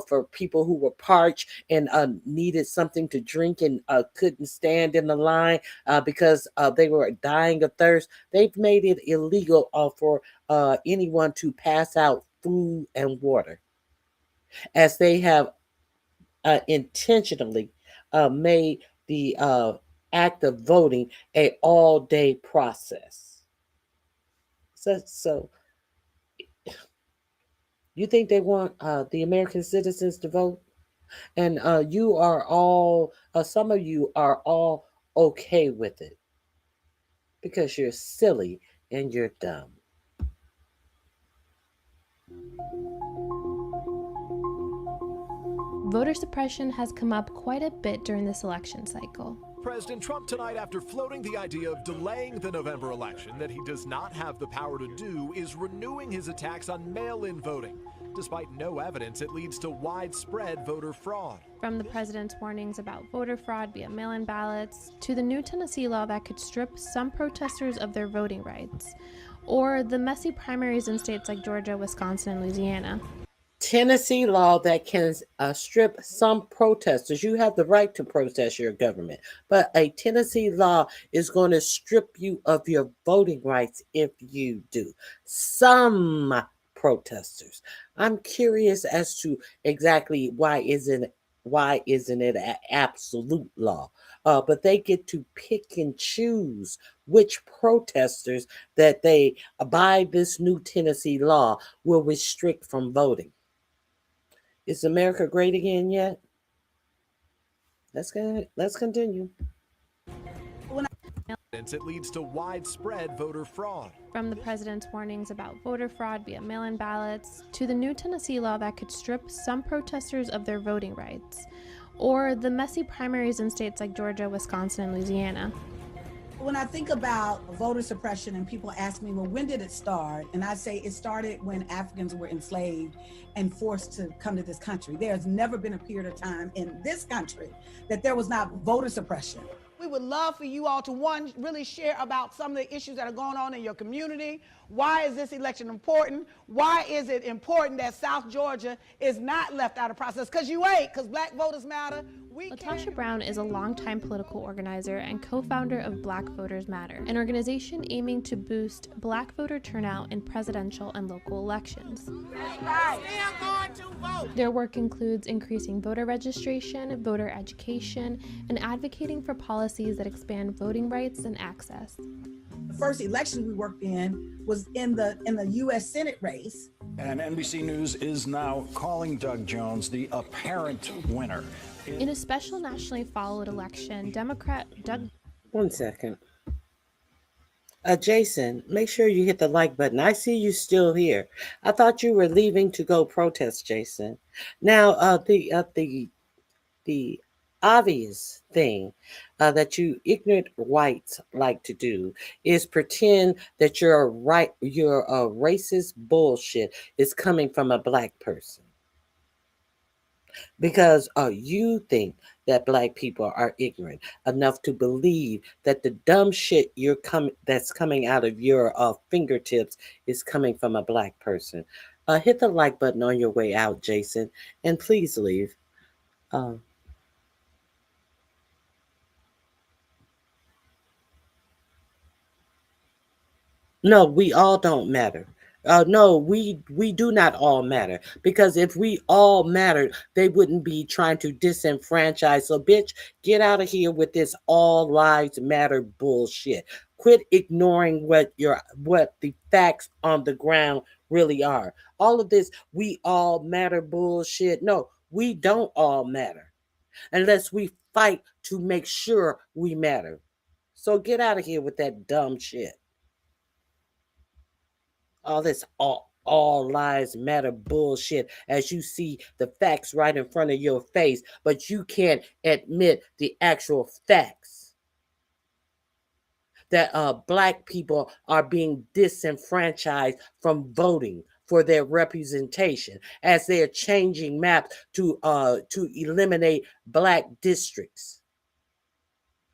for people who were parched and needed something to drink and couldn't stand in the line because they were dying of thirst. They've made it illegal for anyone to pass out food and water, as they have intentionally made the act of voting a all-day process. So you think they want the American citizens to vote? And you are all, some of you are all okay with it because you're silly and you're dumb. Voter suppression has come up quite a bit during this election cycle. President Trump tonight, after floating the idea of delaying the November election that he does not have the power to do, is renewing his attacks on mail-in voting. Despite no evidence, it leads to widespread voter fraud. From the president's warnings about voter fraud via mail-in ballots, to the new Tennessee law that could strip some protesters of their voting rights, or the messy primaries in states like Georgia, Wisconsin, and Louisiana. Tennessee law that can strip some protesters. You have the right to protest your government, but a Tennessee law is going to strip you of your voting rights if you do. Some protesters. I'm curious as to exactly why isn't it an absolute law? But they get to pick and choose which protesters that they, by this new Tennessee law, will restrict from voting. Is America great again yet? Let's continue. It leads to widespread voter fraud. From the president's warnings about voter fraud via mail-in ballots, to the new Tennessee law that could strip some protesters of their voting rights, or the messy primaries in states like Georgia, Wisconsin, and Louisiana. When I think about voter suppression and people ask me, well, when did it start? And I say it started when Africans were enslaved and forced to come to this country. There's never been a period of time in this country that there was not voter suppression. We would love for you all to, one, really share about some of the issues that are going on in your community. Why is this election important? Why is it important that South Georgia is not left out of process? Because you ain't, because black voters matter. Latasha Brown is a longtime political organizer and co-founder of Black Voters Matter, an organization aiming to boost black voter turnout in presidential and local elections. Their work includes increasing voter registration, voter education, and advocating for policies that expand voting rights and access. The first election we worked in was in the U.S. Senate race. And NBC News is now calling Doug Jones the apparent winner. In a special nationally followed election, Democrat Doug... 1 second. Jason, make sure you hit the like button. I see you still here. I thought you were leaving to go protest, Jason. Now, the obvious thing that you ignorant whites like to do is pretend that your racist bullshit is coming from a black person. Because you think that black people are ignorant enough to believe that the dumb shit that's coming out of your fingertips is coming from a black person. Hit the like button on your way out, Jason, and please leave. No, we all don't matter. No, we do not all matter, because if we all mattered, they wouldn't be trying to disenfranchise. So, bitch, get out of here with this all lives matter bullshit. Quit ignoring what the facts on the ground really are. All of this we all matter bullshit. No, we don't all matter unless we fight to make sure we matter. So get out of here with that dumb shit. All this all lives matter bullshit as you see the facts right in front of your face, but you can't admit the actual facts. That black people are being disenfranchised from voting for their representation as they are changing maps to eliminate black districts.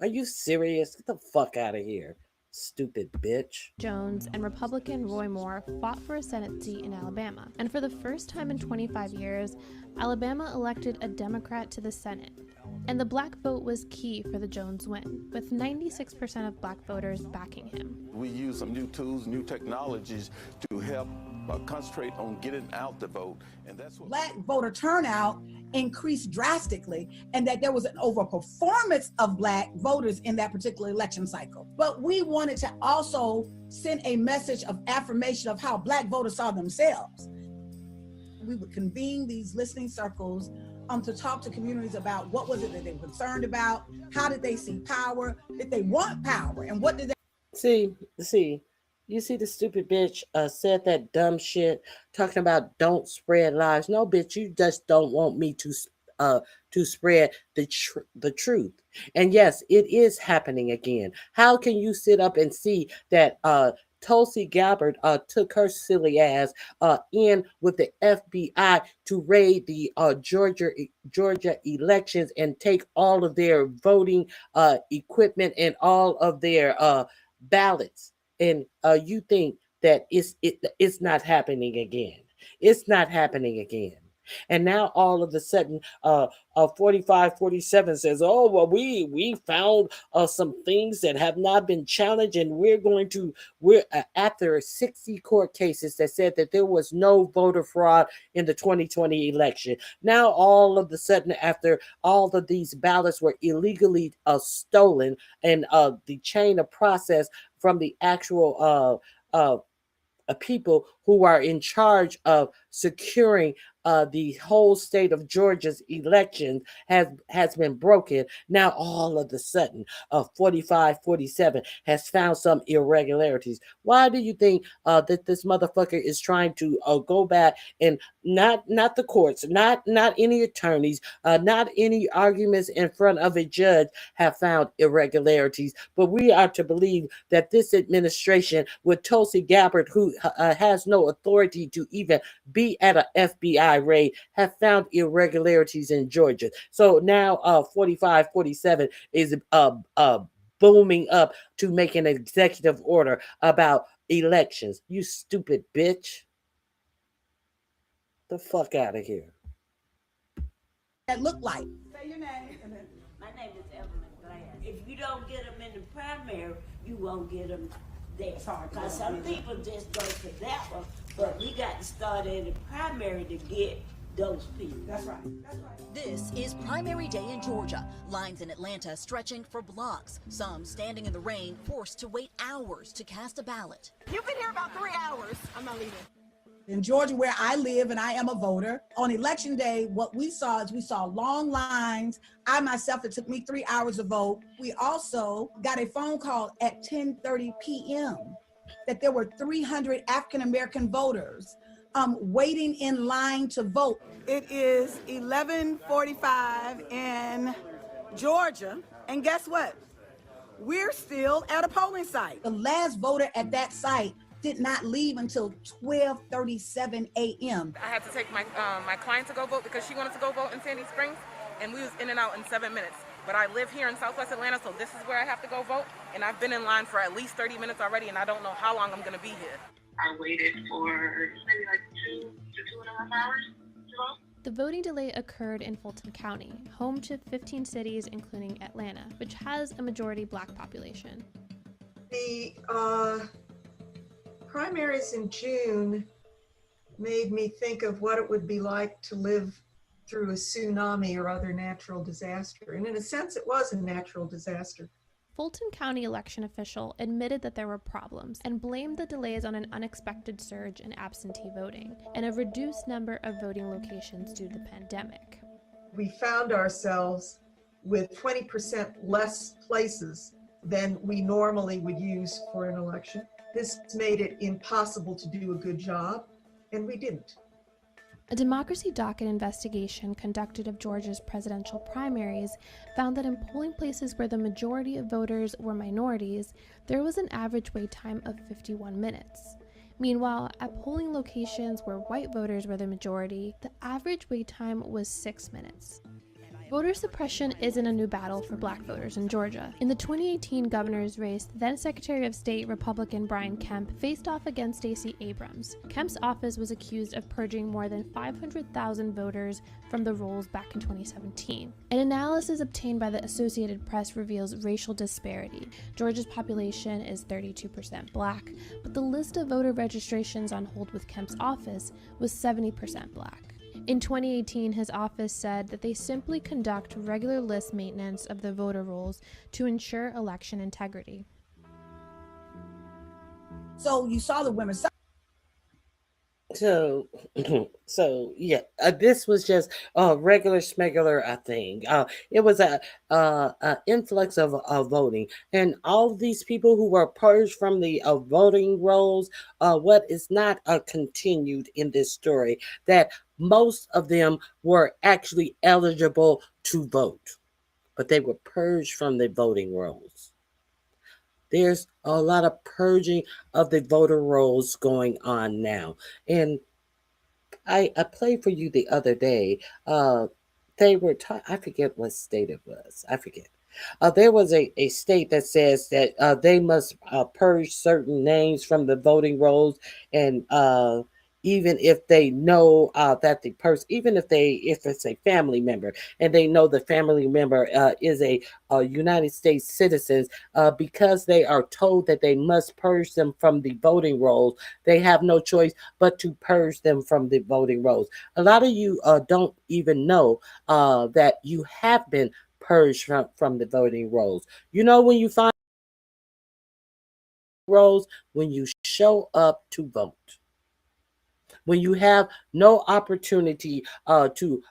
Are you serious? Get the fuck out of here, stupid bitch. Jones and Republican Roy Moore fought for a Senate seat in Alabama, and for the first time in 25 years, Alabama elected a Democrat to the Senate. And the black vote was key for the Jones win, with 96% of black voters backing him. We use some new tools, new technologies to help concentrate on getting out the vote. And that's what black voter turnout increased drastically, and that there was an overperformance of black voters in that particular election cycle. But we wanted to also send a message of affirmation of how black voters saw themselves. We would convene these listening circles to talk to communities about what was it that they were concerned about, how did they see power, did they want power, and what did they see you see the stupid bitch said that dumb shit talking about don't spread lies. No, bitch, you just don't want me to spread the truth. And yes, it is happening again. How can you sit up and see that Tulsi Gabbard took her silly ass in with the FBI to raid the Georgia elections and take all of their voting equipment and all of their ballots? And you think that it's not happening again? It's not happening again. And now all of a sudden, 4547 says, "Oh well, we found some things that have not been challenged, and we're after 60 court cases that said that there was no voter fraud in the 2020 election. Now all of a sudden, after all of these ballots were illegally stolen, and the chain of process from the actual people who are in charge of securing the whole state of Georgia's elections has been broken. Now all of a sudden 4547 has found some irregularities. Why do you think that this motherfucker is trying to go back and not the courts, not any attorneys, not any arguments in front of a judge have found irregularities, but we are to believe that this administration with Tulsi Gabbard, who has no authority to even be at an FBI raid, have found irregularities in Georgia. So now 4547 is booming up to make an executive order about elections. You stupid bitch. The fuck out of here. that look like? Say your name. My name is Evelyn Glass. If you don't get them in the primary, you won't get them there. Because some people just go to that one, but we got to start in the primary to get those people. That's right. This is primary day in Georgia. Lines in Atlanta stretching for blocks. Some standing in the rain, forced to wait hours to cast a ballot. You've been here about 3 hours. I'm not leaving. In Georgia, where I live and I am a voter, on election day, what we saw long lines. I myself, it took me 3 hours to vote. We also got a phone call at 10:30 p.m. that there were 300 African-American voters waiting in line to vote. It is 11:45 in Georgia, and guess what? We're still at a polling site. The last voter at that site did not leave until 12:37 a.m. I had to take my client to go vote because she wanted to go vote in Sandy Springs, and we was in and out in 7 minutes. But I live here in Southwest Atlanta, so this is where I have to go vote, and I've been in line for at least 30 minutes already, and I don't know how long I'm gonna be here. I waited for maybe like 2 to 2.5 hours to vote. The voting delay occurred in Fulton County, home to 15 cities including Atlanta, which has a majority black population. The primaries in June made me think of what it would be like to live through a tsunami or other natural disaster. And in a sense, it was a natural disaster. Fulton County election official admitted that there were problems and blamed the delays on an unexpected surge in absentee voting and a reduced number of voting locations due to the pandemic. We found ourselves with 20% less places than we normally would use for an election. This made it impossible to do a good job, and we didn't. A democracy docket investigation conducted of Georgia's presidential primaries found that in polling places where the majority of voters were minorities, there was an average wait time of 51 minutes. Meanwhile, at polling locations where white voters were the majority, the average wait time was 6 minutes. Voter suppression isn't a new battle for black voters in Georgia. In the 2018 governor's race, then Secretary of State Republican Brian Kemp faced off against Stacey Abrams. Kemp's office was accused of purging more than 500,000 voters from the rolls back in 2017. An analysis obtained by the Associated Press reveals racial disparity. Georgia's population is 32% black, but the list of voter registrations on hold with Kemp's office was 70% black. In 2018, his office said that they simply conduct regular list maintenance of the voter rolls to ensure election integrity. So you saw the women. So, so yeah, this was just a regular smegular, I think. It was a influx of voting, and all of these people who were purged from the voting rolls. What is not continued in this story that most of them were actually eligible to vote, but they were purged from the voting rolls. There's a lot of purging of the voter rolls going on now. And I played for you the other day. They were I forget what state it was. I forget. There was a state that says that they must purge certain names from the voting rolls, and even if they know that the person, even if it's a family member, and they know the family member is a United States citizen, because they are told that they must purge them from the voting rolls, they have no choice but to purge them from the voting rolls. A lot of you don't even know that you have been purged from the voting rolls. You know, when you find rolls, when you show up to vote, when you have no opportunity to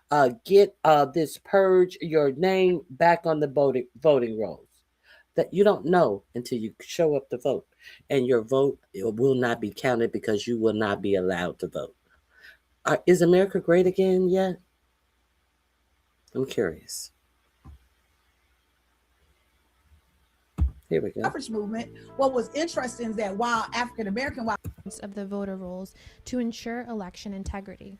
get this purge, your name back on the voting rolls, that you don't know until you show up to vote, and your vote will not be counted because you will not be allowed to vote. Is America great again yet? I'm curious. Here we go. Suffrage movement. What was interesting is that while African American of the voter rolls to ensure election integrity.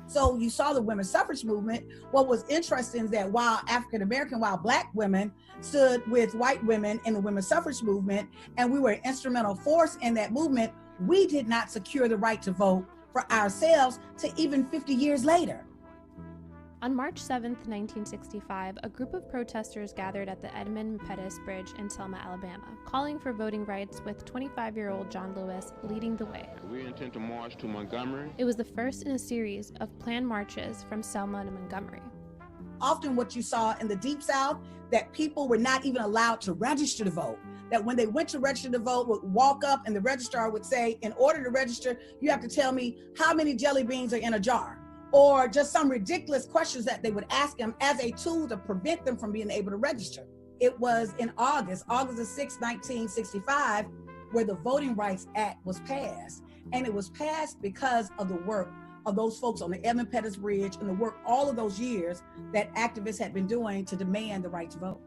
So you saw the women's suffrage movement. What was interesting is that while African American, while black women stood with white women in the women's suffrage movement, and we were an instrumental force in that movement, we did not secure the right to vote for ourselves to even 50 years later. On March 7, 1965, a group of protesters gathered at the Edmund Pettus Bridge in Selma, Alabama, calling for voting rights, with 25-year-old John Lewis leading the way. We intend to march to Montgomery. It was the first in a series of planned marches from Selma to Montgomery. Often what you saw in the Deep South, that people were not even allowed to register to vote. That when they went to register to vote, would walk up and the registrar would say, in order to register, you have to tell me how many jelly beans are in a jar. Or just some ridiculous questions that they would ask them as a tool to prevent them from being able to register. It was in August the 6th, 1965, where the Voting Rights Act was passed. And it was passed because of the work of those folks on the Edmund Pettus Bridge and the work all of those years that activists had been doing to demand the right to vote.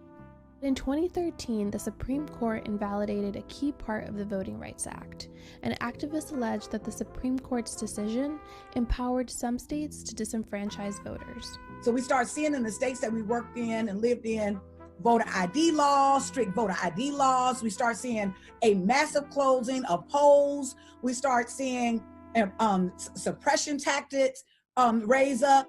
In 2013, the Supreme Court invalidated a key part of the Voting Rights Act, and activists alleged that the Supreme Court's decision empowered some states to disenfranchise voters. So we start seeing in the states that we worked in and lived in voter ID laws, strict voter ID laws. We start seeing a massive closing of polls. We start seeing suppression tactics raise up.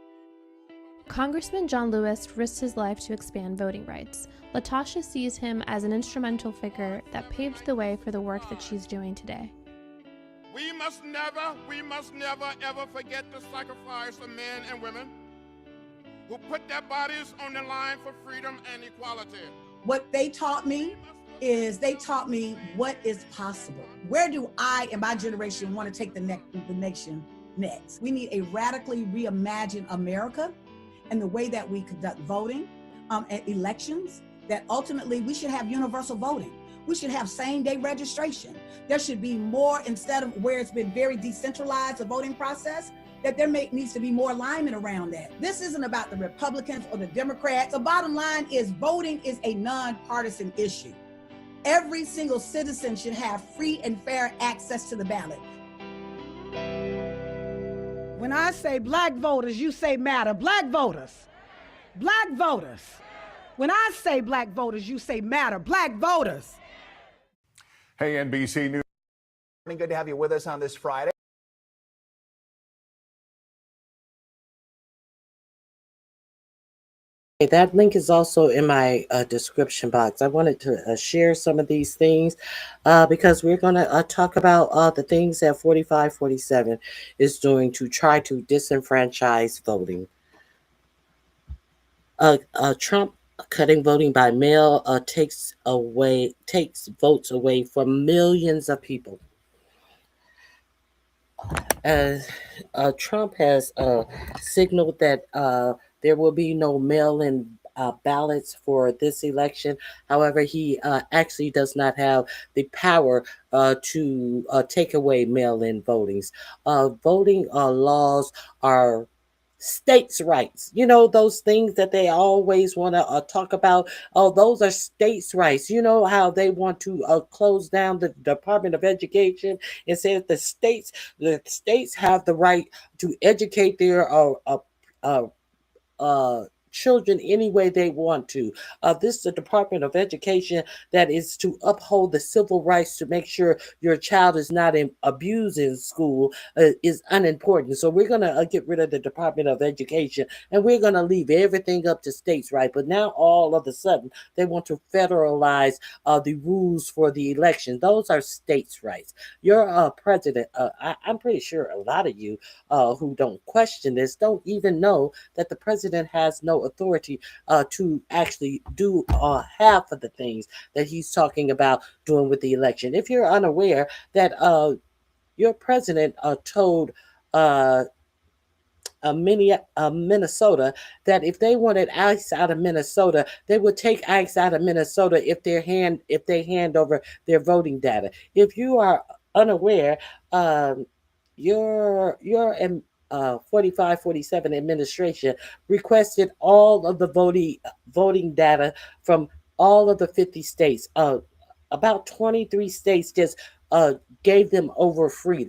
Congressman John Lewis risked his life to expand voting rights. Latasha sees him as an instrumental figure that paved the way for the work that she's doing today. We must never ever forget the sacrifice of men and women who put their bodies on the line for freedom and equality. What they taught me is what is possible. Where do I and my generation want to take the nation next? We need a radically reimagined America and the way that we conduct voting and elections, that ultimately we should have universal voting. We should have same-day registration. There should be more, instead of where it's been very decentralized, the voting process, that there needs to be more alignment around that. This isn't about the Republicans or the Democrats. The bottom line is voting is a nonpartisan issue. Every single citizen should have free and fair access to the ballot. When I say black voters, you say matter. Black voters. Black voters. When I say black voters, you say matter. Black voters. Hey, NBC News. Good to have you with us on this Friday. That link is also in my description box. I wanted to share some of these things because we're going to talk about the things that 4547 is doing to try to disenfranchise voting. Trump cutting voting by mail takes votes away from millions of people. Trump has signaled that there will be no mail-in ballots for this election. However, he actually does not have the power to take away mail-in votings. Voting laws are states' rights. You know, those things that they always want to talk about. Oh, those are states' rights. You know how they want to close down the Department of Education and say that the states have the right to educate their children any way they want to. This is the Department of Education that is to uphold the civil rights to make sure your child is not abused in school is unimportant. So we're going to get rid of the Department of Education and we're going to leave everything up to states, right? But now all of a sudden they want to federalize the rules for the election. Those are states' rights. Your president, I'm pretty sure a lot of you who don't question this don't even know that the president has no authority to actually do half of the things that he's talking about doing with the election. If you're unaware that your president told Minnesota that if they wanted ICE out of Minnesota, they would take ICE out of Minnesota if they hand over their voting data. If you are unaware, your 4547 administration requested all of the voting data from all of the 50 states. About 23 states just gave them over freely.